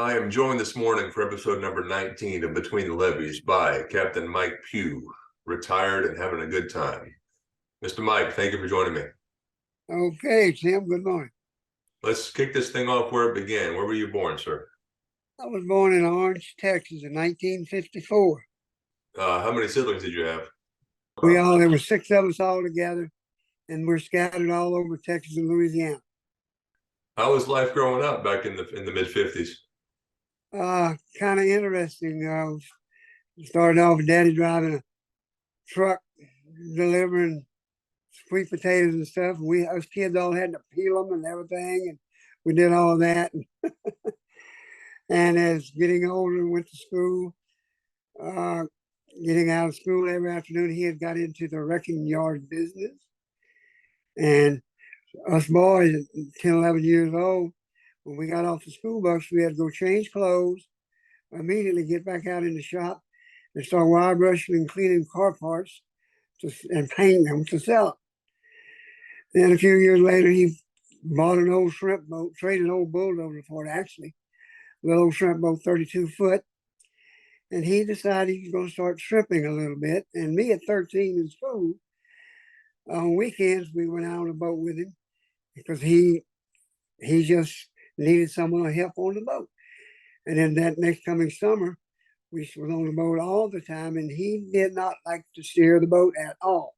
I am joined this morning for episode number 19 of Between the Levees by Captain Mike Pugh, retired and having a good time. Mr. Mike, thank you for joining me. Okay, Tim, good morning. Let's kick this thing off where it began. Where were you born, sir? I was born in Orange, Texas in 1954. How many siblings did you have? There were six of us all together, and we're scattered all over Texas and Louisiana. How was life growing up back in the mid-50s? Kind of interesting. Started off with Daddy driving a truck, delivering sweet potatoes and stuff. Us kids all had to peel them and everything, and we did all of that. And as getting older, went to school. Getting out of school every afternoon, he had got into the wrecking yard business. And us boys at 10, 11 years old, when we got off the school bus, we had to go change clothes, immediately get back out in the shop and start wire brushing and cleaning car parts and painting them to sell them. Then a few years later, he bought an old shrimp boat, traded an old bulldozer for it, actually, a little old shrimp boat, 32 foot. And he decided he was going to start shrimping a little bit. And me at 13 in school, on weekends, we went out on a boat with him because he just needed someone to help on the boat. And then that next coming summer, we were on the boat all the time, and he did not like to steer the boat at all.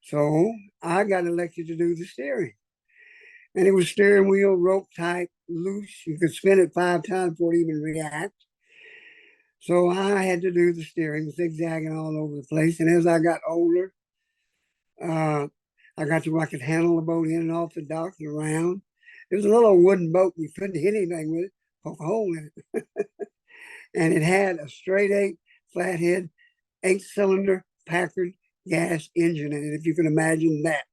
So I got elected to do the steering. And it was steering wheel, rope tight, loose. You could spin it 5 times before it even react. So I had to do the steering, zigzagging all over the place. And as I got older, I got to where I could handle the boat in and off the dock and around. It was a little wooden boat. You couldn't hit anything with it, poke a hole in it. And it had a straight 8 flathead, 8-cylinder Packard gas engine in it, if you can imagine that.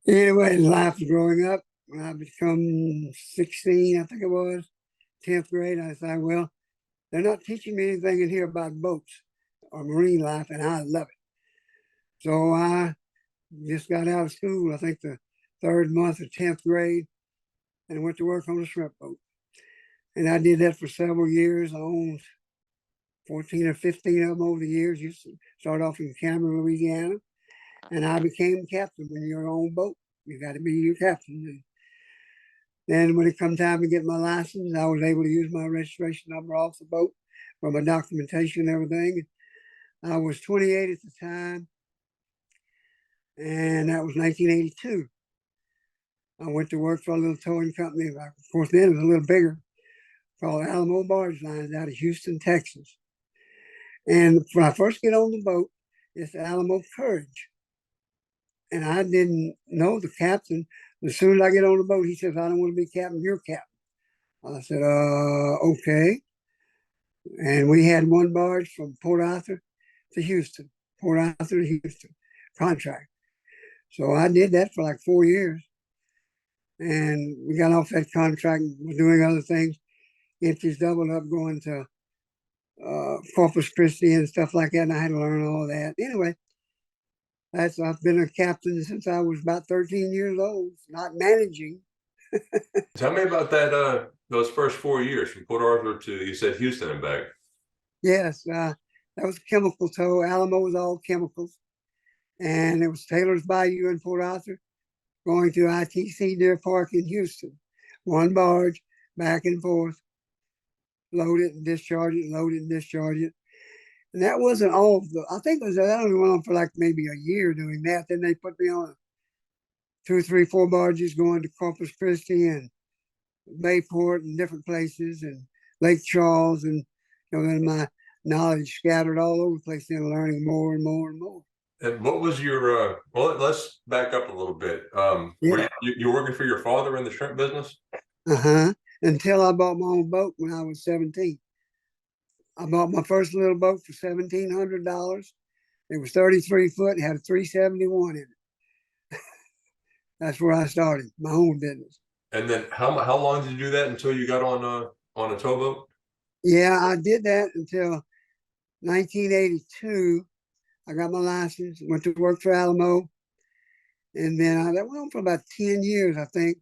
Anyway, life was growing up. When I become 16, I think it was, 10th grade, I said, well, they're not teaching me anything in here about boats or marine life, and I love it. So I just got out of school, I think the 3rd month of 10th grade, and went to work on a shrimp boat. And I did that for several years. I owned 14 or 15 of them over the years. You start off in Cameron, Louisiana, and I became captain. When you're on a boat, you got to be your captain. Then when it come time to get my license, I was able to use my registration number off the boat for my documentation and everything. I was 28 at the time, and that was 1982. I went to work for a little towing company. Of course, then it was a little bigger, called Alamo Barge Lines out of Houston, Texas. And when I first get on the boat, it's Alamo Courage. And I didn't know the captain. As soon as I get on the boat, he says, I don't want to be captain, you're captain. I said, okay. And we had one barge from Port Arthur to Houston, Port Arthur to Houston, contract. So I did that for like 4 years. And we got off that contract and were doing other things. Empties doubled up going to Corpus Christi and stuff like that. And I had to learn all that. Anyway, I've been a captain since I was about 13 years old, not managing. Tell me about that. Those first 4 years from Port Arthur to, you said, Houston and back. Yes, that was a chemical tow. Alamo was all chemicals, and it was Taylor's Bayou in Port Arthur, going to ITC Deer Park in Houston. One barge, back and forth, load it and discharge it, load it and discharge it. And that wasn't all of the, I think that only went on for like maybe a year doing that. Then they put me on 2, 3, 4 barges going to Corpus Christi and Bayport and different places and Lake Charles. And then my knowledge scattered all over the place and learning more and more and more. And what was your, well, let's back up a little bit. Yeah. You were working for your father in the shrimp business? Until I bought my own boat when I was 17. I bought my first little boat for $1,700. It was 33 foot, had a 371 in it. That's where I started my own business. And then how long did you do that until you got on a towboat? Yeah, I did that until 1982. I got my license, went to work for Alamo, and then that went on for about 10 years, I think.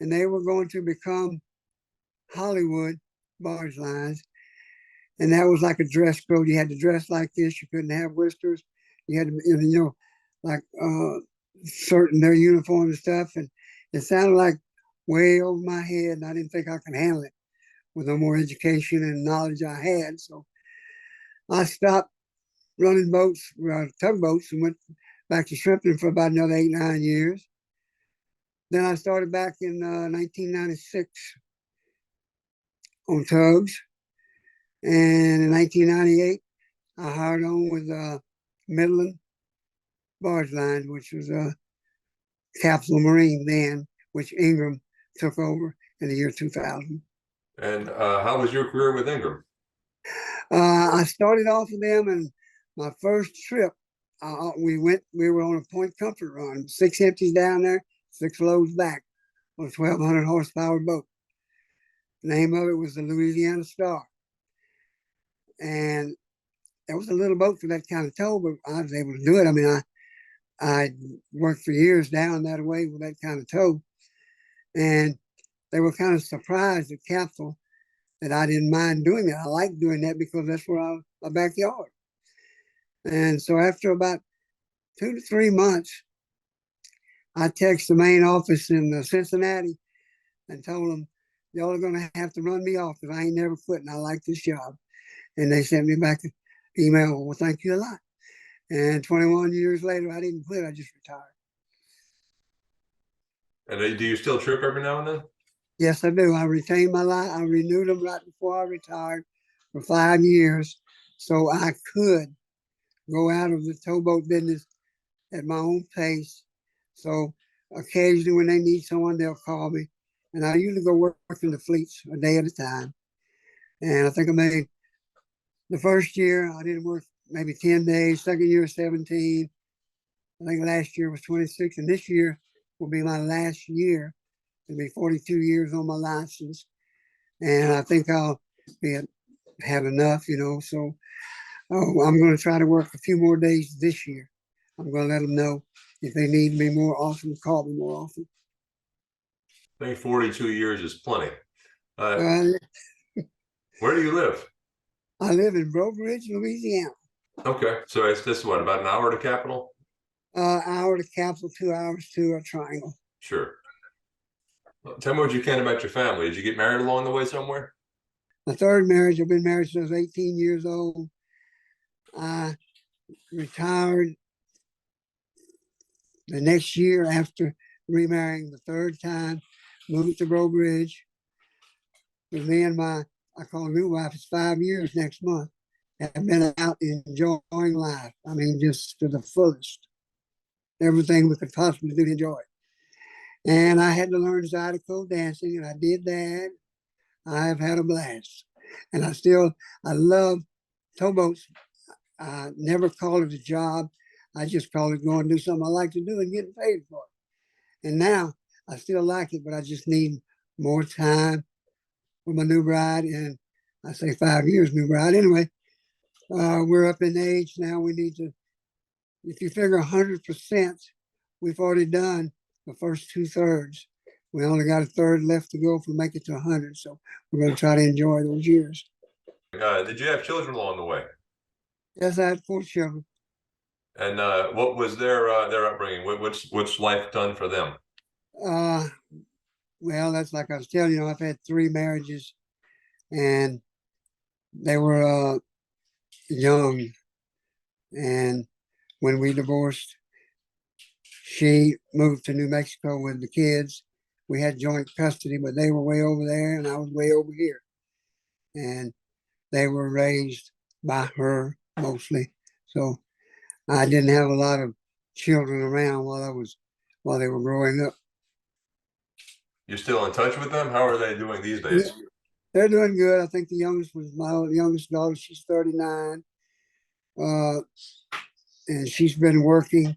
and they were going to become Hollywood barge lines. And that was like a dress code. You had to dress like this. You couldn't have whiskers. You had to, like certain their uniform and stuff. And it sounded like way over my head, and I didn't think I could handle it with no more education and knowledge I had. So I stopped running boats, tugboats, and went back to shrimping for about another 8, 9 years. Then I started back in 1996 on tugs. And in 1998, I hired on with Midland Barge Lines, which was Capital Marine then, which Ingram took over in the year 2000. And how was your career with Ingram? I started off with them, and my first trip, we were on a point comfort run, 6 empties down there, 6 loads back on a 1,200 horsepower boat. The name of it was the Louisiana Star. And it was a little boat for that kind of tow, but I was able to do it. I mean, I worked for years down that way with that kind of tow. And they were kind of surprised at Capsule that I didn't mind doing that. I liked doing that because that's where my backyard. And so after about 2 to 3 months, I texted the main office in Cincinnati and told them, y'all are going to have to run me off because I ain't never quitting. I like this job. And they sent me back an email, well, thank you a lot. And 21 years later, I didn't quit. I just retired. And do you still trip every now and then? Yes, I do. I retained my life. I renewed them right before I retired for 5 years so I could go out of the towboat business at my own pace. So occasionally when they need someone, they'll call me. And I usually go work in the fleets a day at a time. And I think I made the first year, I didn't work maybe 10 days. Second year, 17. I think last year was 26. And this year will be my last year. It'll be 42 years on my license. And I think I'll have enough, So I'm going to try to work a few more days this year. I'm going to let them know if they need me more often, call me more often. I think 42 years is plenty. Where do you live? I live in Breaux Bridge, Louisiana. Okay, so it's this what, about an hour to Capital? Hour to Capital, 2 hours to a Triangle. Sure. Well, tell me what you can about your family. Did you get married along the way somewhere? My third marriage, I've been married since I was 18 years old. I retired the next year after remarrying the third time, moved to Breaux Bridge. With me and I call new wife, it's 5 years next month. Have been out enjoying life. I mean, just to the fullest. Everything we could possibly do to enjoy it. And I had to learn Zydeco dancing, and I did that. I have had a blast. And I love towboats. I never call it a job. I just call it going to do something I like to do and getting paid for it. And now I still like it, but I just need more time with my new bride. And I say 5 years new bride. Anyway, we're up in age now. We need to, if you figure 100%, we've already done the first 2/3. We only got a third left to go if we make it to 100. So we're going to try to enjoy those years. Did you have children along the way? Yes, I had 4 children. And what was their upbringing? What's life done for them? Well, that's like I was telling you, I've had 3 marriages, and they were young. And when we divorced, she moved to New Mexico with the kids. We had joint custody, but they were way over there and I was way over here. And they were raised by her mostly. So I didn't have a lot of children around while they were growing up. You're still in touch with them? How are they doing these days? Yeah, they're doing good. I think the youngest was my youngest daughter. She's 39. And she's been working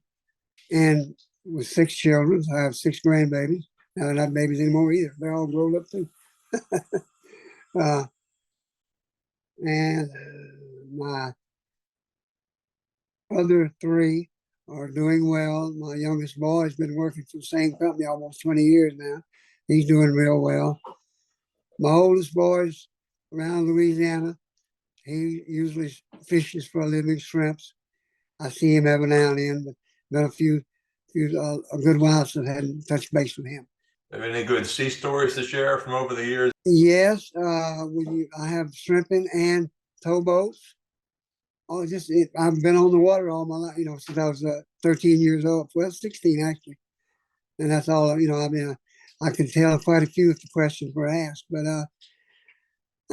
and with 6 children. I have 6 grandbabies. I don't have babies anymore either. They're all grown up too. And my other 3 are doing well. My youngest boy has been working for the same company almost 20 years now. He's doing real well. My oldest boy's around Louisiana. He usually fishes for a living, shrimps. I see him every now and then, but been a good while since I hadn't touched base with him. Have any good sea stories to share from over the years? Yes, I have shrimping and towboats. I've been on the water all my life, since I was 13 years old. Well, 16 actually, and that's all. I can tell quite a few if the questions were asked. But I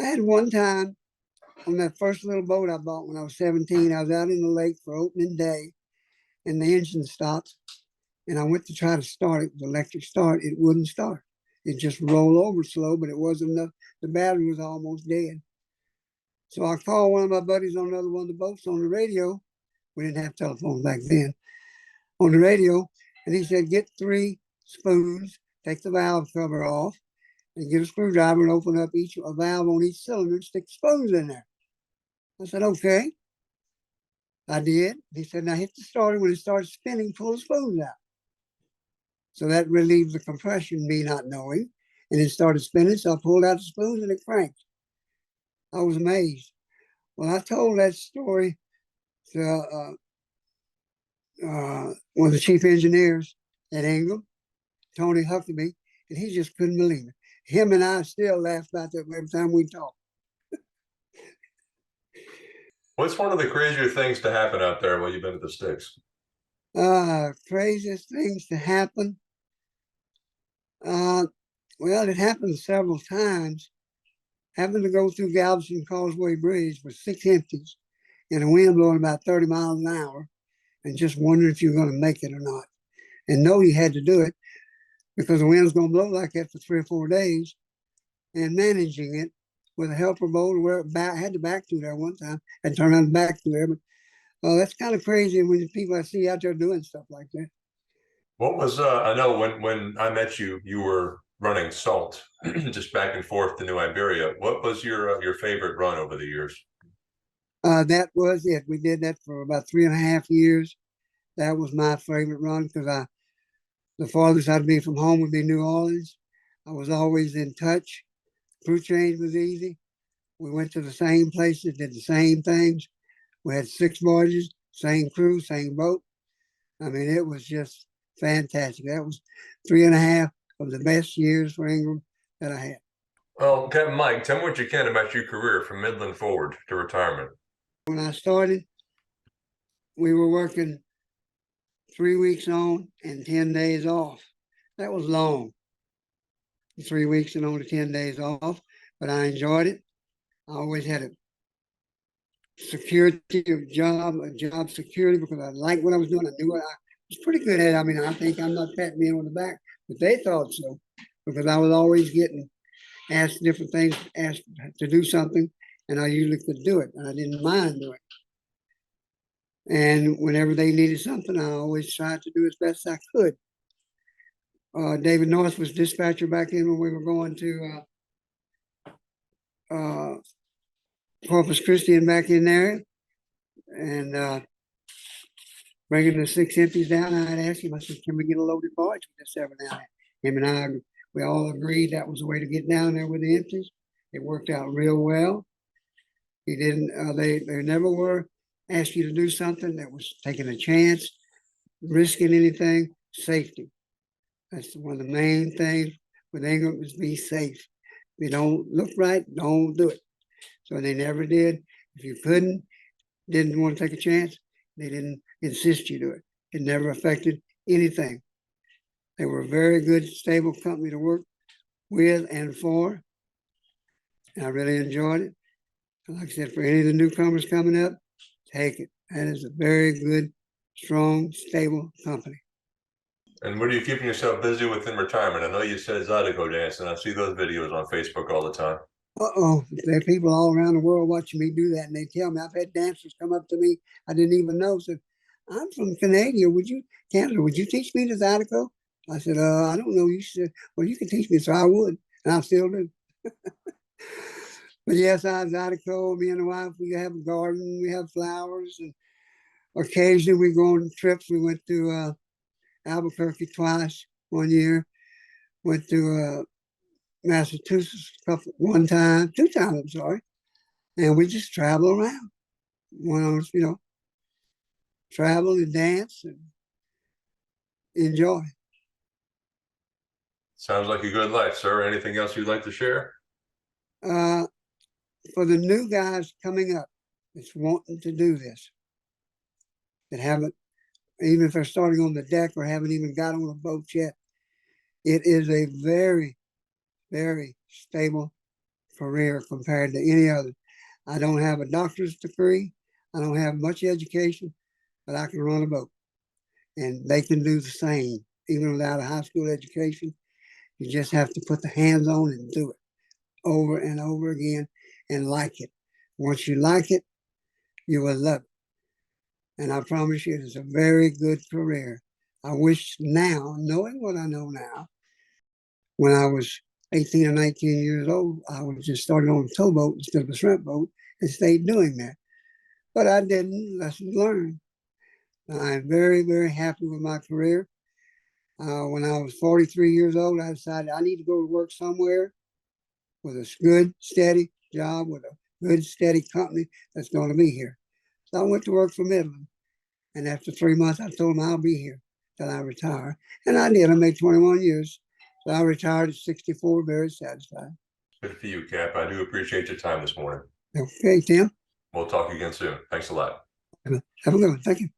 had one time on that first little boat I bought when I was 17. I was out in the lake for opening day, and the engine stopped. And I went to try to start it, the electric start. It wouldn't start. It just rolled over slow, but it wasn't enough. The battery was almost dead. So I called one of my buddies on another one of the boats on the radio. We didn't have telephones back then. On the radio, and he said, get 3 spoons, take the valve cover off, and get a screwdriver and open up a valve on each cylinder and stick the spoons in there. I said, okay. I did. He said, now hit the starter. When it starts spinning, pull the spoons out. So that relieved the compression, me not knowing. And it started spinning, so I pulled out the spoons and it cranked. I was amazed. Well, I told that story to one of the chief engineers at Ingram, Tony Huckabee, and he just couldn't believe it. Him and I still laugh about that every time we talk. What's one of the crazier things to happen out there while you've been at the Sticks? Craziest things to happen. Well, it happened several times. Having to go through Galveston Causeway Bridge with 6 empties and a wind blowing about 30 miles an hour, and just wondering if you're going to make it or not. And know you had to do it because the wind's going to blow like that for 3 or 4 days. And managing it with a helper boat, where I had to back through there one time, and turn around back through there. But that's kind of crazy when the people I see out there doing stuff like that. What was I know when I met you, you were running salt just back and forth to New Iberia. What was your favorite run over the years? That was it. We did that for about 3.5 years. That was my favorite run because the farthest I'd be from home would be New Orleans. I was always in touch. Crew change was easy. We went to the same places, did the same things. We had 6 barges, same crew, same boat. I mean, it was just fantastic. That was 3.5 of the best years for Ingram that I had. Well, Captain Mike, tell me what you can about your career from Midland forward to retirement. When I started, we were working 3 weeks on and 10 days off. That was long. 3 weeks and only 10 days off, but I enjoyed it. I always had a security of job security because I liked what I was doing. I knew what I was pretty good at it. I mean, I think I'm not patting me on the back, but they thought so because I was always getting asked different things, asked to do something, and I usually could do it, and I didn't mind doing it. And whenever they needed something, I always tried to do as best I could. David North was dispatcher back in when we were going to Corpus Christi and back in there, and bringing the 6 empties down. I'd ask him, I said, can we get a loaded barge with this every now and then? Him and I, we all agreed that was the way to get down there with the empties. It worked out real well. He didn't, they never were asked you to do something that was taking a chance, risking anything. Safety. That's one of the main things with Ingram is be safe. If you don't look right, don't do it. So they never did. If you didn't want to take a chance, they didn't insist you do it. It never affected anything. They were a very good, stable company to work with and for. And I really enjoyed it. And like I said, for any of the newcomers coming up, take it. That is a very good, strong, stable company. And what are you keeping yourself busy with in retirement? I know you said Zydeco dance, and I see those videos on Facebook all the time. There are people all around the world watching me do that, and they tell me. I've had dancers come up to me I didn't even know, said, I'm from Canada. Would you teach me the Zydeco? I said, I don't know. You said, well, you can teach me, so I would, and I still do. But yes, I Zydeco, me and the wife, we have a garden, we have flowers, and occasionally we go on trips. We went to Albuquerque twice one year. Went to Massachusetts two times, I'm sorry. And we just travel around. Travel and dance and enjoy. Sounds like a good life, sir. Anything else you'd like to share? For the new guys coming up that's wanting to do this, that haven't, even if they're starting on the deck or haven't even got on a boat yet, it is a very, very stable career compared to any other. I don't have a doctor's degree. I don't have much education, but I can run a boat. And they can do the same, even without a high school education. You just have to put the hands on and do it over and over again and like it. Once you like it, you will love it. And I promise you, it's a very good career. I wish now, knowing what I know now, when I was 18 or 19 years old, I would just started on a towboat instead of a shrimp boat and stayed doing that. But I didn't. Lesson learned. I'm very, very happy with my career. When I was 43 years old, I decided I need to go to work somewhere with a good, steady job with a good, steady company that's going to be here. So I went to work for Midland. And after 3 months, I told them I'll be here till I retire. And I did. I made 21 years. So I retired at 64, very satisfied. Good for you, Cap. I do appreciate your time this morning. Okay, Tim. We'll talk again soon. Thanks a lot. Have a good one. Thank you.